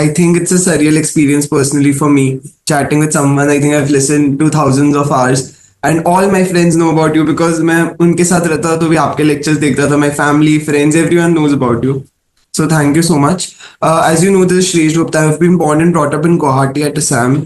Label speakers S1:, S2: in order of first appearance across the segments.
S1: think it's a surreal experience personally for me. Chatting with someone, I think I've listened to thousands of hours. And all my friends know about you because मैं उनके साथ रहता तो भी आपके lectures देखता था. My family, friends, everyone knows about you. So thank you so much. As you know, this is Shreesh Gupta. I've been born and brought up in Guwahati at Assam.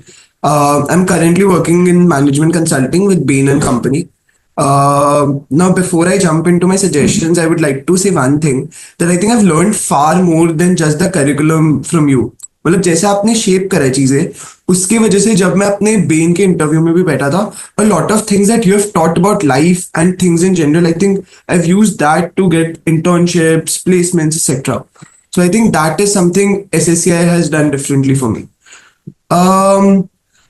S1: I'm currently working in management consulting with Bain and Company. Now, before I jump into my suggestions, I would like to say one thing that I think I've learned far more than just the curriculum from you. मतलब जैसे आपने shape करा है चीजें उसकी वजह से जब मैं अपने बेन के इंटरव्यू में भी बैठा था a lot of things that you have taught about life and things in general, I think I've used that to get internships, placements, etc. So I think that is something SSCI has done differently for me.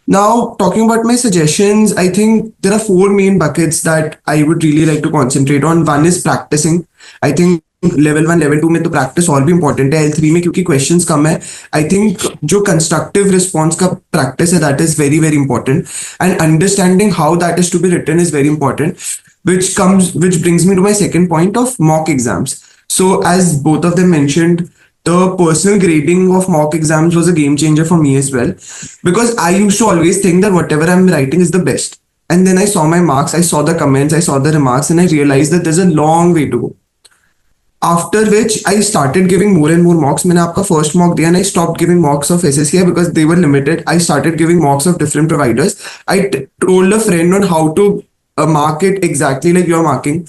S1: Now, talking about my suggestions, I think there are four main buckets that I would really like to concentrate on. One is practicing. I think level 1 level 2 में तो practice और भी important है. L3 में क्योंकि questions कम है, I think जो कंस्ट्रक्टिव रिस्पॉन्स का प्रैक्टिस है that is very very important, and understanding how that is to be written is very important, which brings me to my second point of mock exams. So as both of them mentioned, the personal grading of mock exams was a game changer for me as well, because I used to always think that whatever I'm writing is the best, and then I saw my marks, I saw the comments, I saw the remarks, and I realized that there's a long way to go. After which I started giving more and more mocks. मैंने आपका first mock दिया and I stopped giving mocks of SSCI because they were limited. I started giving mocks of different providers. I told a friend on how to mark it exactly like you're marking,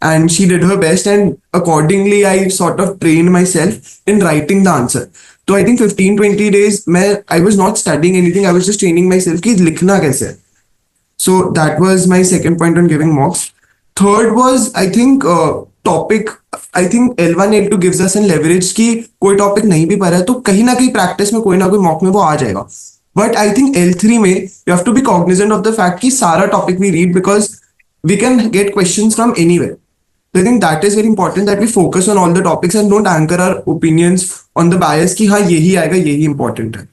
S1: and she did her best, and accordingly I sort of trained myself in writing the answer. So I think 15-20 days I was not studying anything, I was just training myself कि लिखना कैसे है. So that was my second point on giving mocks. Third was, I think, topic. I think L1 L2 gives us an leverage कि कोई topic नहीं भी पढ़ा है तो कहीं ना कहीं प्रैक्टिस में कोई ना कोई मॉक में वो आ जाएगा. बट आई थिंक L3 में you have to be cognizant of the fact कि सारा topic we read because we can get questions from anywhere. So I think that is very important that we focus on all the topics and don't anchor our opinions on the bias कि हाँ यही आएगा यही important है.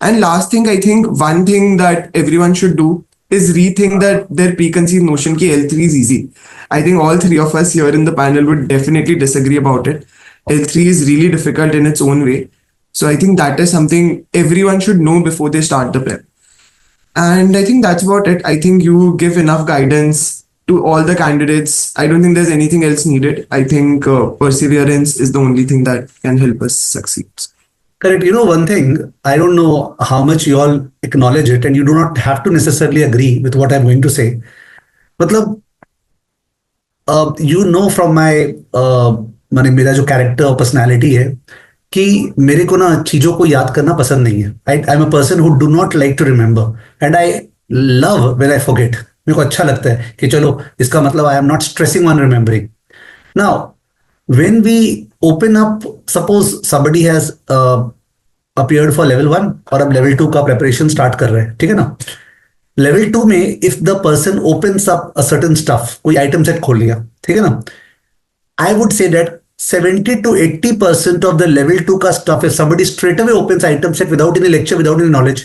S1: And last thing, I think one thing that everyone should do is rethink that their preconceived notion कि L3 is easy. I think all three of us here in the panel would definitely disagree about it. L3 is really difficult in its own way. So I think that is something everyone should know before they start the prep. And I think that's about it. I think you give enough guidance to all the candidates. I don't think there's anything else needed. I think perseverance is the only thing that can help us succeed.
S2: Correct. You know, one thing, I don't know how much you all acknowledge it, and you do not have to necessarily agree with what I'm going to say. मतलब, you know from my, माने मेरा जो character और personality है कि मेरे को ना चीजों को याद करना पसंद नहीं है. I am a person who do not like to remember, and I love when I forget. मेरे को अच्छा लगता है कि चलो इसका मतलब I am not stressing on remembering. Now when we open up, suppose somebody has appeared for level 1 और अब level 2 का preparation start कर रहे हैं, ठीक है ना. level 2 में if the person opens up a certain stuff, कोई item set खोल लिया, ठीक है ना, I would say that 70 to 80% of the level 2 का stuff, if somebody straight away opens item set without any lecture, without any knowledge,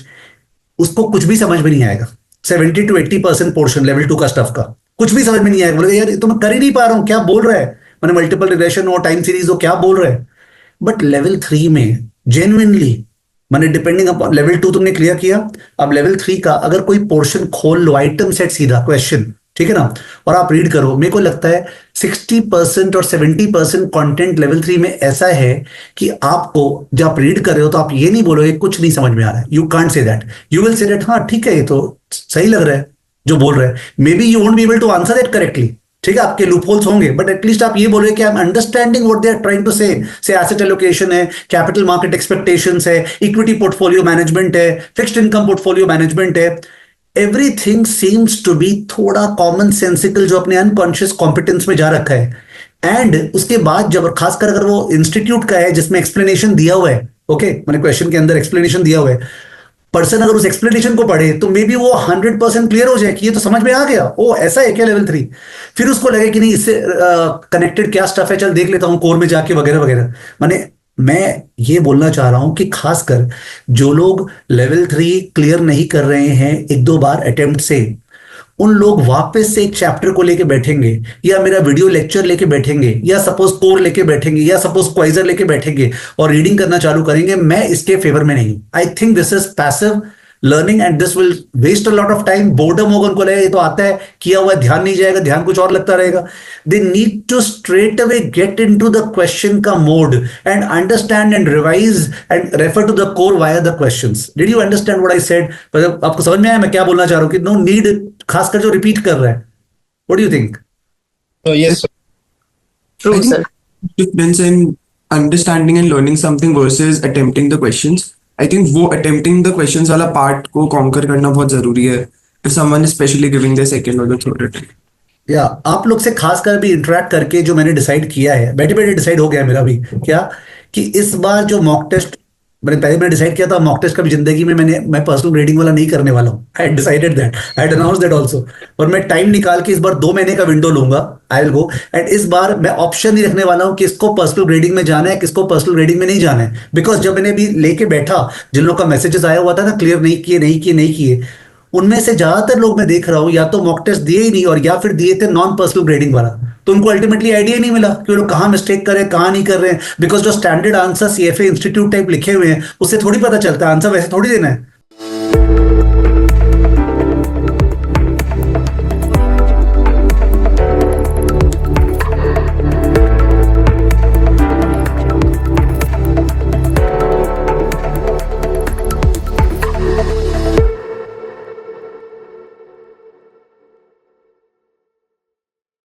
S2: उसको कुछ भी समझ में नहीं आएगा. 70 to 80% portion level 2 का stuff का कुछ भी समझ में नहीं आएगा. बोले यार तो मैं कर ही नहीं पा रहा हूँ, क्या बोल रहा है, मैंने मल्टीपल रिग्रेशन हो, टाइम सीरीज हो, क्या बोल रहे हैं. बट लेवल 3 में जेन्युइनली मैंने डिपेंडिंग अपॉन लेवल 2 तुमने क्लियर किया, अब लेवल 3 का अगर कोई पोर्शन खोल लो, आइटम सेट सीधा क्वेश्चन, ठीक है ना, और आप रीड करो, मेरे को लगता है 60% और 70% कंटेंट लेवल 3 में ऐसा है कि आपको जब आप रीड कर रहे हो तो आप ये नहीं बोलोगे कुछ नहीं समझ में आ रहा है. You can't say that. You will say that हाँ ठीक है ये तो सही लग रहा है जो बोल रहे हैं. Maybe you won't be able to answer that correctly, ठीक है, आपके लूपहोल्स होंगे, बट एटलीस्ट आप ये बोलोगे कि I am understanding what they are trying to say asset allocation है, कैपिटल मार्केट एक्सपेक्टेशंस है, इक्विटी पोर्टफोलियो मैनेजमेंट है, फिक्स्ड इनकम पोर्टफोलियो मैनेजमेंट है. एवरीथिंग सीम्स टू बी थोड़ा कॉमन सेंसिकल जो अपने अनकॉन्शियस कॉम्पिटेंस में जा रखा है. एंड उसके बाद जब खासकर अगर वो इंस्टीट्यूट का है जिसमें एक्सप्लेनेशन दिया हुआ है, ओके, मैंने क्वेश्चन के अंदर एक्सप्लेनेशन दिया हुआ है, पर्सन अगर उस एक्सप्लेनेशन को पढ़े तो मे बी वो 100% क्लियर हो जाए कि ये तो समझ में आ गया, ओ ऐसा है क्या लेवल 3. फिर उसको लगे कि नहीं इससे कनेक्टेड क्या स्टफ है, चल देख लेता हूं कोर में जाके वगैरह वगैरह. माने मैं ये बोलना चाह रहा हूं कि खासकर जो लोग लेवल 3 क्लियर नहीं कर रहे हैं एक दो बार अटेम्प्ट से, उन लोग वापस से एक चैप्टर को लेके बैठेंगे, या मेरा वीडियो लेक्चर लेके बैठेंगे, या सपोज कोर लेके बैठेंगे, या सपोज क्वाइजर लेके बैठेंगे और रीडिंग करना चालू करेंगे, मैं इसके फेवर में नहीं। I think this is passive learning and this will waste a lot of time. Boredom होगा उनको, लगेगा ये तो आता है, किया हुआ है, ध्यान नहीं जाएगा, ध्यान कुछ और लगता रहेगा। They need to straight away get into the question का mode and understand and revise and refer to the core via the questions. Did you understand what I said? मतलब आपको समझ में आया मैं क्या बोलना चाह रहा हूं कि नो नीड, खासकर जो रिपीट कर रहा है। What do you think?
S3: So yes,
S1: I
S4: True,
S1: think
S4: sir.
S1: difference in understanding and learning something versus attempting the questions. I think वो attempting the questions वाला part को conquer करना बहुत जरूरी है if someone is especially giving their second or the third attempt.
S2: या आप लोग से खासकर भी इंटरेक्ट करके जो मैंने डिसाइड किया है, बैठे बैठे डिसाइड हो गया मेरा भी, क्या कि इस बार जो मॉक टेस्ट मैंने डिसाइड किया था, मॉक टेस्ट कभी जिंदगी में मैं पर्सनल ग्रेडिंग वाला नहीं करने वाला हूँ। I decided that, I had announce that also. और मैं टाइम निकाल के इस बार 2 महीने का विंडो लूंगा, आई विल गो। एंड इस बार मैं ऑप्शन नहीं रखने वाला हूँ कि इसको पर्सनल ग्रेडिंग में जाना है, किसको पर्सनल ग्रेडिंग में नहीं जाना है। बिकॉज जब मैंने भी लेके बैठा, जिन लोगों का मैसेजेस आया हुआ था ना, क्लियर नहीं किए नहीं किए नहीं किए, उनमें से ज्यादातर लोग मैं देख रहा हूं या तो मॉक टेस्ट दिए ही नहीं, और या फिर दिए थे नॉन पर्सनल ग्रेडिंग वाला। तो उनको अल्टीमेटली आइडिया ही नहीं मिला कि वो लोग कहां मिस्टेक कर रहे हैं, कहां नहीं कर रहे हैं। बिकॉज जो standard answer CFA institute type लिखे हुए हैं, उससे थोड़ी पता चलता है, आंसर वैसे थोड़ी देना है।